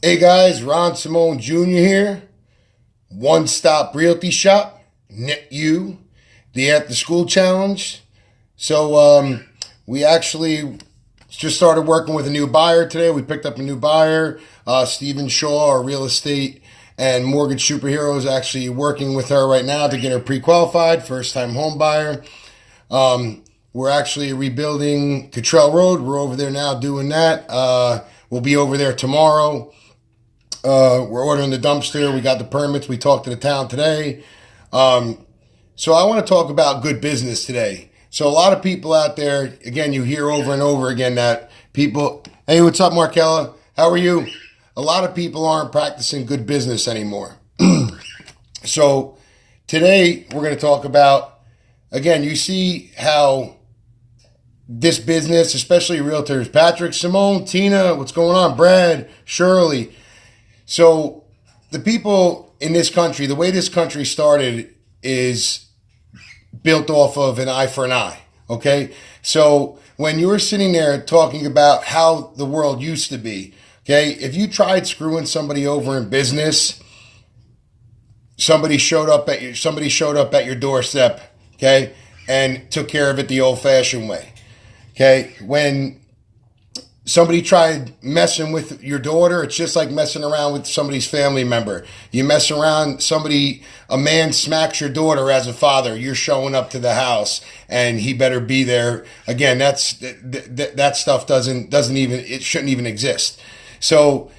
Hey guys, Ron Simone Jr. here. One Stop Realty Shop, Knit You, the After School Challenge. So we actually just started working with a new buyer today. We picked up a new buyer, Stephen Shaw, our real estate and mortgage superhero, is actually working with her right now to get her pre-qualified, first-time home buyer. We're actually rebuilding Cottrell Road. We're over there now doing that. We'll be over there tomorrow. We're ordering the dumpster. We got the permits. We talked to the town today. So I want to talk about good business today. So a lot of people out there, again, you hear over and over again that people, hey, what's up, Markella? How are you? A lot of people aren't practicing good business anymore. So today we're going to talk about, again, you see how this business, especially realtors, Patrick, Simone, Tina, what's going on? Brad, Shirley. So the people in this country, the way this country started is built off of an eye for an eye, okay? So when you're sitting there talking about how the world used to be, okay, if you tried screwing somebody over in business, somebody showed up at your doorstep, okay, and took care of it the old-fashioned way, okay? When somebody tried messing with your daughter, it's just like messing around with somebody's family member. You mess around, a man smacks your daughter as a father, you're showing up to the house and he better be there. Again, that stuff it shouldn't even exist. So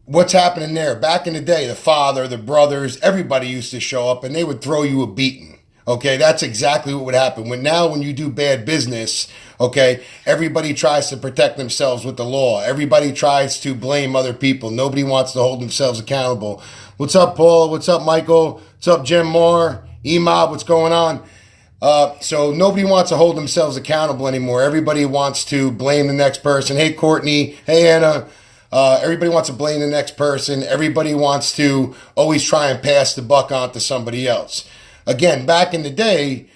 what's happening there? Back in the day, the father, the brothers, everybody used to show up and they would throw you a beating. Okay, that's exactly what would happen. When you do bad business, okay, everybody tries to protect themselves with the law. Everybody tries to blame other people. Nobody wants to hold themselves accountable. What's up, Paul? What's up, Michael? What's up, Jim Moore? E-Mob, what's going on? So nobody wants to hold themselves accountable anymore. Everybody wants to blame the next person. Hey, Courtney. Hey, Anna. Everybody wants to blame the next person. Everybody wants to always try and pass the buck on to somebody else. Again, back in the day,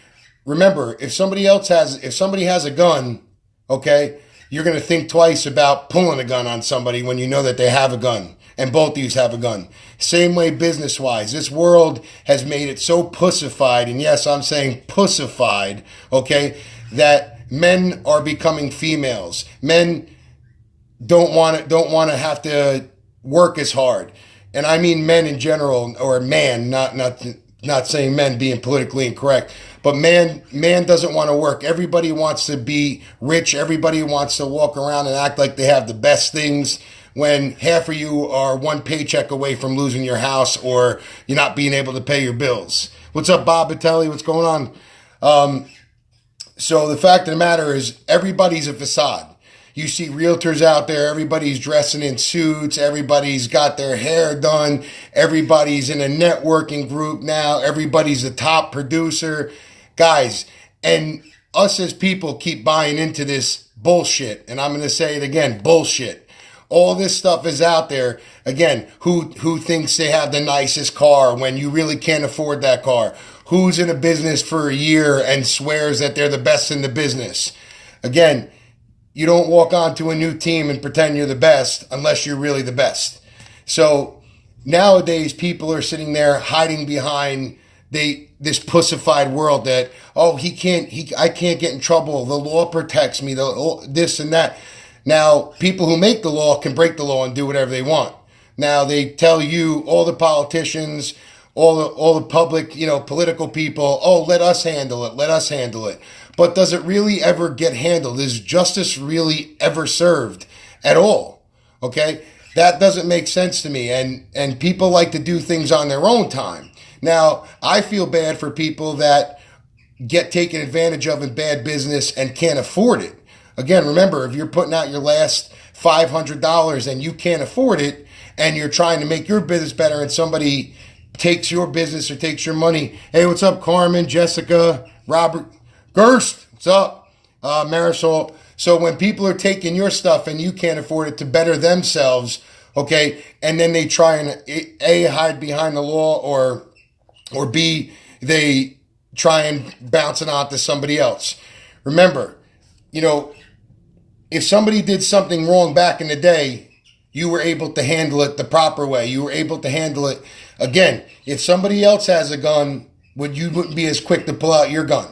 remember, if somebody has a gun, okay, you're going to think twice about pulling a gun on somebody when you know that they have a gun and both of you have a gun. Same way business-wise. This world has made it so pussified, and yes, I'm saying pussified, okay, that men are becoming females. Men don't want to have to work as hard. And I mean men in general, or man, not saying men being politically incorrect, but man doesn't want to work. Everybody wants to be rich. Everybody wants to walk around and act like they have the best things when half of you are one paycheck away from losing your house or you're not being able to pay your bills. What's up, Bob Batelli? What's going on? So the fact of the matter is everybody's a facade. You see realtors out there, everybody's dressing in suits, everybody's got their hair done, everybody's in a networking group now, everybody's a top producer. Guys, and us as people keep buying into this bullshit, and I'm going to say it again, bullshit. All this stuff is out there. Again, who thinks they have the nicest car when you really can't afford that car? Who's in a business for a year and swears that they're the best in the business? Again, you don't walk onto a new team and pretend you're the best unless you're really the best. So nowadays, people are sitting there hiding behind this pussified world that, I can't get in trouble. The law protects me, this and that. Now, people who make the law can break the law and do whatever they want. Now, they tell you, all the politicians, all the public, political people, let us handle it. But does it really ever get handled? Is justice really ever served at all? Okay? That doesn't make sense to me. And people like to do things on their own time. Now, I feel bad for people that get taken advantage of in bad business and can't afford it. Again, remember, if you're putting out your last $500 and you can't afford it and you're trying to make your business better and somebody takes your business or takes your money. Hey, what's up, Carmen, Jessica, Robert, Gerst, what's up? Marisol. So when people are taking your stuff and you can't afford it to better themselves, okay, and then they try and A, hide behind the law, or B, they try and bounce it on to somebody else. Remember, if somebody did something wrong back in the day, you were able to handle it the proper way. You were able to handle it. Again, if somebody else has a gun, you wouldn't be as quick to pull out your gun.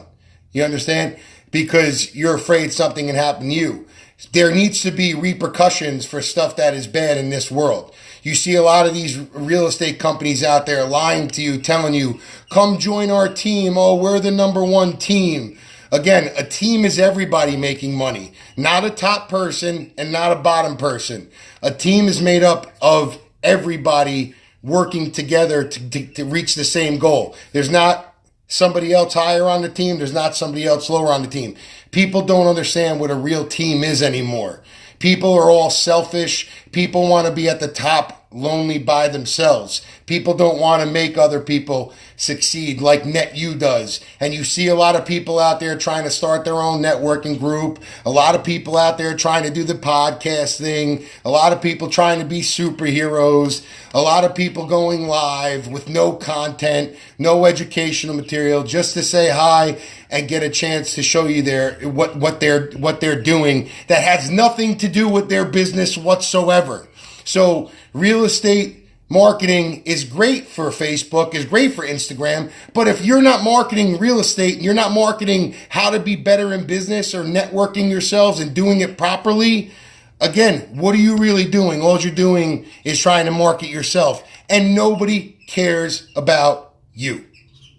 You understand? Because you're afraid something can happen to you. There needs to be repercussions for stuff that is bad in this world. You see a lot of these real estate companies out there lying to you, telling you, come join our team. Oh, we're the #1 team. Again, a team is everybody making money, not a top person and not a bottom person. A team is made up of everybody working together to reach the same goal. There's not somebody else higher on the team. There's not somebody else lower on the team. People don't understand what a real team is anymore. People are all selfish. People want to be at the top lonely by themselves. People don't want to make other people succeed like NetU does. And you see a lot of people out there trying to start their own networking group. A lot of people out there trying to do the podcast thing. A lot of people trying to be superheroes. A lot of people going live with no content, no educational material, just to say hi and get a chance to show you what they're doing that has nothing to do with their business whatsoever. So real estate marketing is great for Facebook, is great for Instagram, but if you're not marketing real estate and you're not marketing how to be better in business or networking yourselves and doing it properly, again, what are you really doing? All you're doing is trying to market yourself, and nobody cares about you.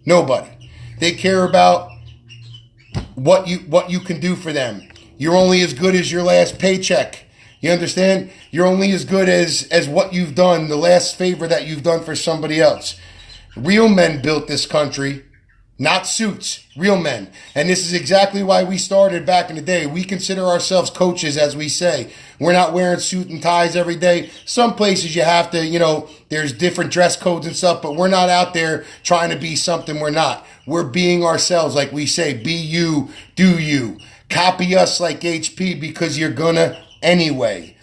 Nobody. They care about what you can do for them. You're only as good as your last paycheck. You understand? You're only as good as what you've done, the last favor that you've done for somebody else. Real men built this country, not suits, real men. And this is exactly why we started back in the day. We consider ourselves coaches, as we say. We're not wearing suit and ties every day. Some places you have to, there's different dress codes and stuff, but we're not out there trying to be something we're not. We're being ourselves, like we say, be you, do you. Copy us like HP because you're gonna anyway.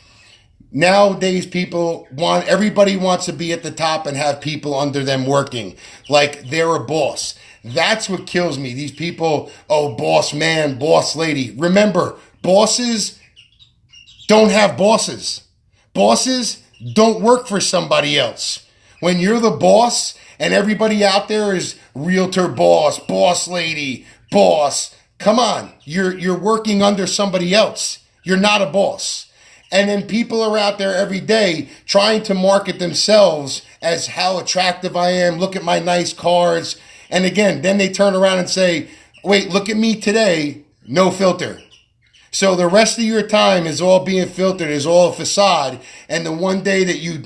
Nowadays, everybody wants to be at the top and have people under them working like they're a boss. That's what kills me. These people, oh, boss man, boss lady. Remember, bosses don't have bosses. Bosses don't work for somebody else. When you're the boss and everybody out there is realtor boss, boss lady, boss, come on, you're working under somebody else. You're not a boss. And then people are out there every day trying to market themselves as how attractive I am. Look at my nice cars. And again, then they turn around and say, wait, look at me today. No filter. So the rest of your time is all being filtered, is all a facade. And the one day that you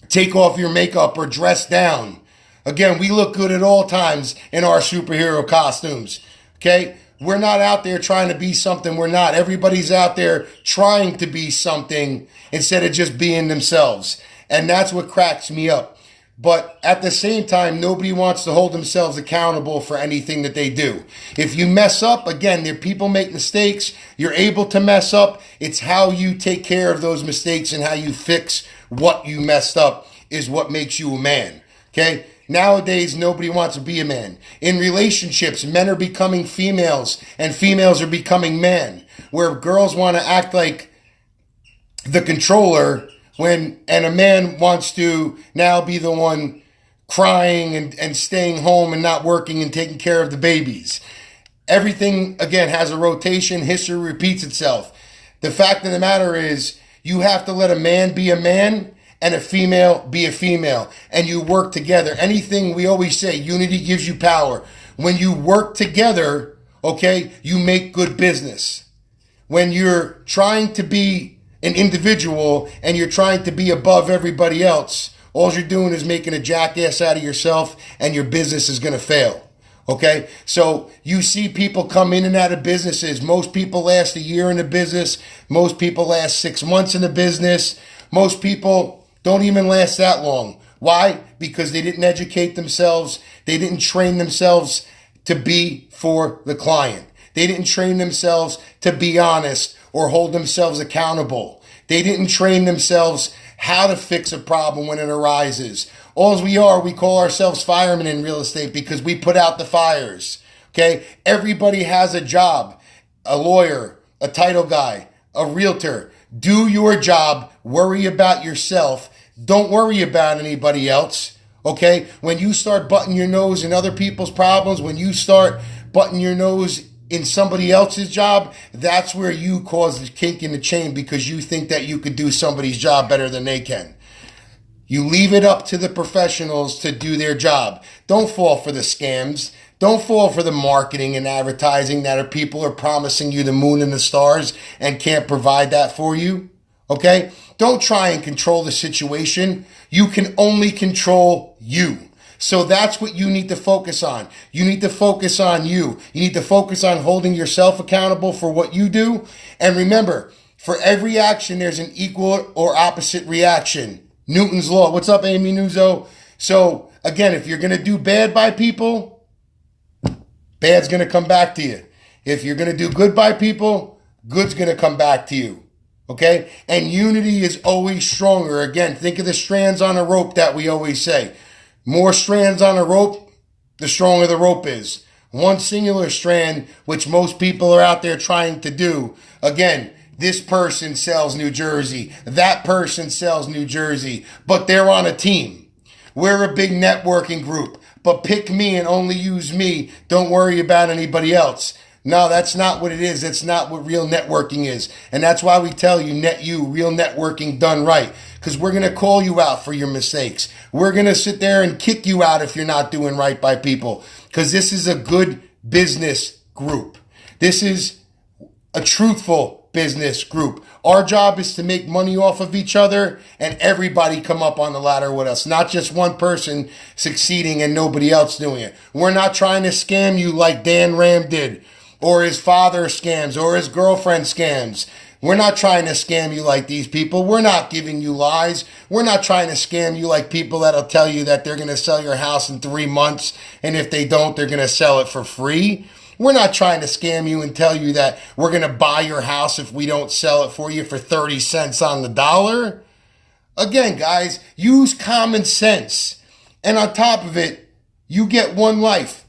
take off your makeup or dress down, again, we look good at all times in our superhero costumes. Okay? We're not out there trying to be something we're not. Everybody's out there trying to be something instead of just being themselves. And that's what cracks me up. But at the same time, nobody wants to hold themselves accountable for anything that they do. If you mess up, again, people make mistakes. You're able to mess up. It's how you take care of those mistakes and how you fix what you messed up is what makes you a man. Okay? Nowadays, nobody wants to be a man. In relationships, men are becoming females and females are becoming men. Where girls want to act like the controller and a man wants to now be the one crying and staying home and not working and taking care of the babies. Everything, again, has a rotation. History repeats itself. The fact of the matter is you have to let a man be a man and a female be a female, and you work together. Anything we always say, unity gives you power. When you work together, okay, you make good business. When you're trying to be an individual and you're trying to be above everybody else, all you're doing is making a jackass out of yourself and your business is going to fail. Okay, so you see people come in and out of businesses. Most people last a year in the business. Most people last 6 months in the business. Most people don't even last that long. Why? Because they didn't educate themselves. They didn't train themselves to be for the client. They didn't train themselves to be honest or hold themselves accountable. They didn't train themselves how to fix a problem when it arises. All we call ourselves firemen in real estate because we put out the fires. Okay? Everybody has a job. A lawyer, a title guy, a realtor. Do your job worry about yourself. Don't worry about anybody else. Okay? When you start butting your nose in other people's problems, when you start butting your nose in somebody else's job, that's where you cause the kink in the chain, because you think that you could do somebody's job better than they can. You leave it up to the professionals to do their job. Don't fall for the scams. Don't fall for the marketing and advertising that people are promising you the moon and the stars and can't provide that for you. Okay? Don't try and control the situation. You can only control you. So that's what you need to focus on. You need to focus on you. You need to focus on holding yourself accountable for what you do. And remember, for every action, there's an equal or opposite reaction. Newton's Law. What's up, Amy Nuzzo? So, again, if you're going to do bad by people, bad's going to come back to you. If you're going to do good by people, good's going to come back to you. Okay? And unity is always stronger. Again, think of the strands on a rope that we always say. More strands on a rope, the stronger the rope is. One singular strand, which most people are out there trying to do. Again, this person sells New Jersey. That person sells New Jersey. But they're on a team. We're a big networking group. But pick me and only use me. Don't worry about anybody else. No, that's not what it is. That's not what real networking is. And that's why we tell you, real networking done right. Because we're going to call you out for your mistakes. We're going to sit there and kick you out if you're not doing right by people. Because this is a good business group. This is a truthful business group. Our job is to make money off of each other and everybody come up on the ladder with us. Not just one person succeeding and nobody else doing it. We're not trying to scam you like Dan Ramm did, or his father scams, or his girlfriend scams. We're not trying to scam you like these people. We're not giving you lies. We're not trying to scam you like people that'll tell you that they're going to sell your house in 3 months, and if they don't, they're going to sell it for free. We're not trying to scam you and tell you that we're going to buy your house if we don't sell it for you for 30 cents on the dollar. Again, guys, use common sense. And on top of it, you get one life.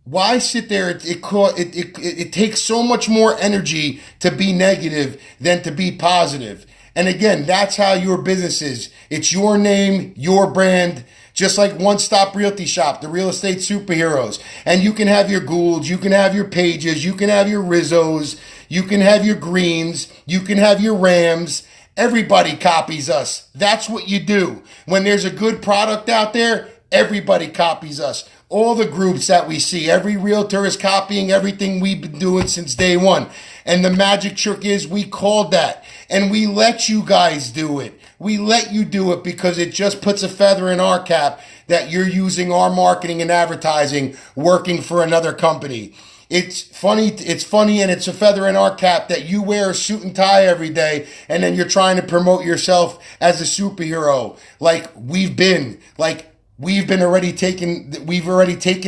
Why sit there? It takes so much more energy to be negative than to be positive. And again, that's how your business is. It's your name, your brand, just like One Stop Realty Shop, the real estate superheroes. And you can have your Goulds, you can have your Pages, you can have your Rizzos, you can have your Greenes, you can have your Ramms. Everybody copies us. That's what you do. When there's a good product out there, everybody copies us. All the groups that we see, every realtor is copying everything we've been doing since day one. And the magic trick is we called that. And we let you guys do it. We let you do it because it just puts a feather in our cap that you're using our marketing and advertising working for another company. It's funny and it's a feather in our cap that you wear a suit and tie every day and then you're trying to promote yourself as a superhero. We've already taken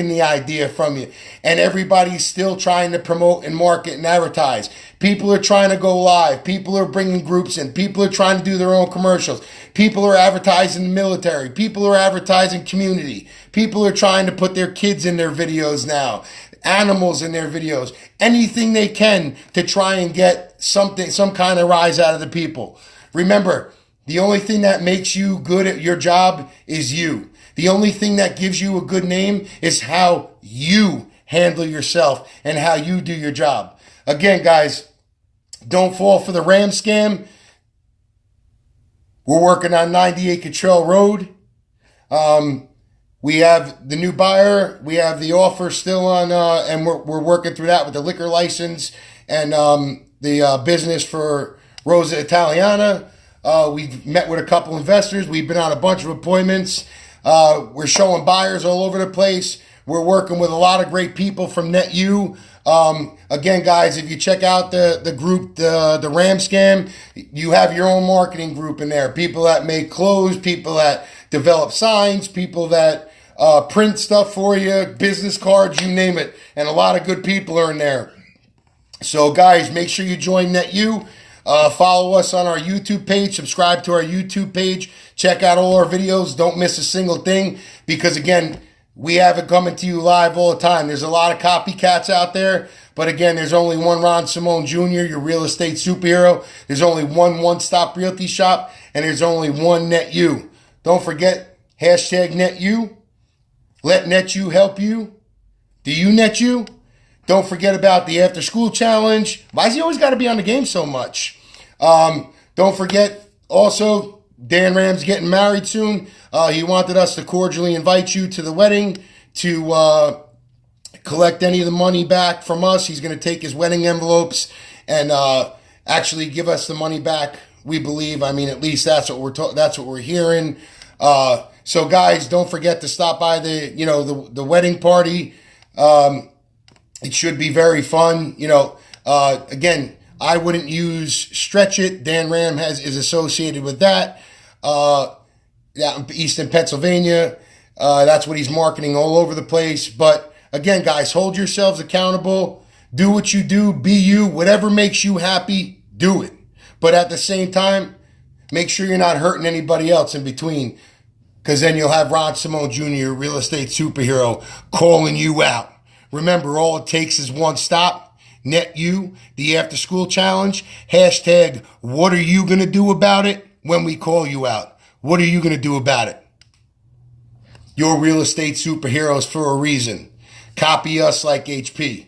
the idea from you, and everybody's still trying to promote and market and advertise. People are trying to go live. People are bringing groups in. People are trying to do their own commercials. People are advertising the military. People are advertising community. People are trying to put their kids in their videos now, animals in their videos, anything they can to try and get some kind of rise out of the people. Remember, the only thing that makes you good at your job is you. The only thing that gives you a good name is how you handle yourself and how you do your job. Again, guys, don't fall for the Ramm scam. We're working on 98 Cottrell Road. We have the new buyer. We have the offer still on, and we're working through that with the liquor license and the business for Rosa Italiana. We've met with a couple investors. We've been on a bunch of appointments. We're showing buyers all over the place. We're working with a lot of great people from NetU. Again, guys, if you check out the group, the Ramm Scam, you have your own marketing group in there. People that make clothes, people that develop signs, people that print stuff for you, business cards, you name it. And a lot of good people are in there. So, guys, make sure you join NetU. Follow us on our YouTube page. Subscribe to our YouTube page. Check out all our videos. Don't miss a single thing because, again, we have it coming to you live all the time. There's a lot of copycats out there, But again, there's only one Ron Simone Jr., your real estate superhero. There's only one-stop realty shop, and there's only one NetU. Don't forget, hashtag NetU. Let NetU help you. Do you NetU? Don't forget about the after-school challenge. Why's he always got to be on the game so much? Don't forget, also, Dan Ramm's getting married soon. He wanted us to cordially invite you to the wedding to collect any of the money back from us. He's going to take his wedding envelopes and actually give us the money back. We believe. I mean, at least that's what we're hearing. So, guys, don't forget to stop by the wedding party. It should be very fun. Again, I wouldn't use Stretch It. Dan Ramm is associated with that. Out in Eastern Pennsylvania. That's what he's marketing all over the place. But again, guys, hold yourselves accountable. Do what you do. Be you. Whatever makes you happy, do it. But at the same time, make sure you're not hurting anybody else in between, because then you'll have Ron Simone Jr., real estate superhero, calling you out. Remember, all it takes is one stop. NetU, the after school challenge. Hashtag, what are you going to do about it when we call you out? What are you going to do about it? You're real estate superheroes for a reason. Copy us like HP.